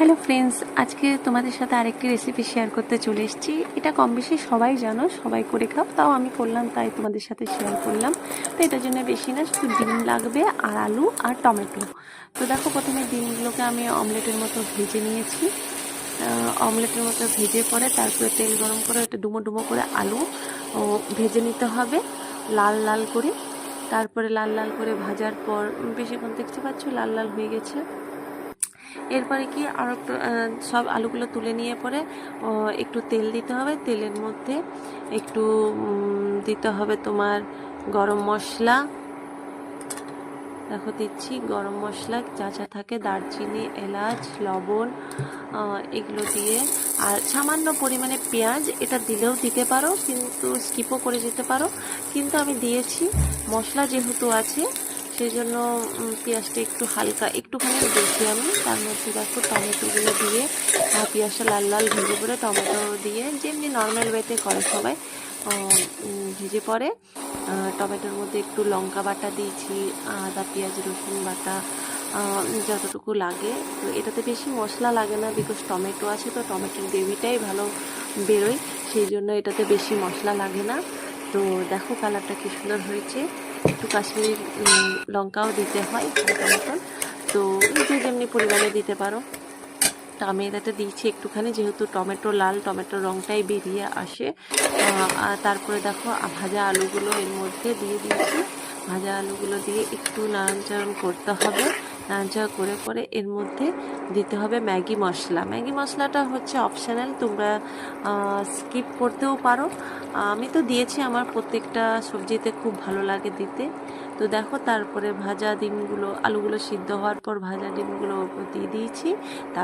Hello friends, আজকে তোমাদের সাথে আরেকটি রেসিপি শেয়ার করতে চলে এসেছি। এটা কম বেশি সবাই জানো, সবাই করে খাও, তাও আমি করলাম তাই তোমাদের সাথে শেয়ার করলাম। তো এটার জন্য বেশি না, শুধু ডিম লাগবে আর আলু আর টমেটো। তো দেখো, প্রথমে ডিমগুলোকে আমি অমলেটের মতো ভেজে নিয়েছি। অমলেটের মতো ভেজে পরে তারপরে তেল গরম করে একটা ডুমো ডুমো করে আলু ভেজে নিতে হবে লাল লাল করে। তারপরে লাল লাল করে ভাজার পর বেশিক্ষণ দেখতে পাচ্ছ লাল লাল হয়ে গেছে। এরপরে কি আর একটু সব আলুগুলো তুলে নিয়ে পরে একটু তেল দিতে হবে। তেলের মধ্যে একটু দিতে হবে তোমার গরম মশলা। দেখো দিচ্ছি গরম মশলা যা যা থাকে, দারচিনি, এলাচ, লবণ, এগুলো দিয়ে আর সামান্য পরিমাণে পেঁয়াজ। এটা দিলেও দিতে পারো, কিন্তু স্কিপও করে যেতে পারো, কিন্তু আমি দিয়েছি মশলা যেহেতু আছে সেই জন্য পেঁয়াজটা একটু হালকা একটুখানি বেশি। আমি তার মধ্যে দেখো টমেটোগুলো দিয়ে পেঁয়াজটা লাল লাল ভেজে পরে টমেটো দিয়ে যেমনি নর্মাল ওয়েতে করে সবাই ভেজে পরে টমেটোর মধ্যে একটু লঙ্কা বাটা দিয়েছি, আদা পেঁয়াজ রসুন বাটা যতটুকু লাগে। তো এটাতে বেশি মশলা লাগে না, বিকজ টমেটো আছে, তো টমেটোর গ্রেভিটাই ভালো বেরোয়, সেই জন্য এটাতে বেশি মশলা লাগে না। তো দেখো কালারটা কি সুন্দর হয়েছে। একটু কাশ্মীরি লঙ্কাও দিতে হয় হালকা মতন, তো যে যেমনি পরিমাণে দিতে পারো। তো আমি এটাতে দিয়েছি একটুখানি, যেহেতু টমেটো লাল, টমেটোর রঙটাই বেরিয়ে আসে। আর তারপরে দেখো ভাজা আলুগুলো এর মধ্যে দিয়ে দিয়েছি। ভাজা আলুগুলো দিয়ে একটু নাড়াচাড়া করতে হবে। নাড়াচাড়া করে পরে এর মধ্যে দিতে হবে ম্যাগি মশলা। ম্যাগি মশলাটা হচ্ছে অপশনাল, তোমরা স্কিপ করতেও পারো। আমি তো দিয়েছি, আমার প্রত্যেকটা সবজিতে খুব ভালো লাগে দিতে। তো দেখো তারপরে ভাজা ডিমগুলো, আলুগুলো সিদ্ধ হওয়ার পর ভাজা ডিমগুলো দিয়ে দিয়েছি।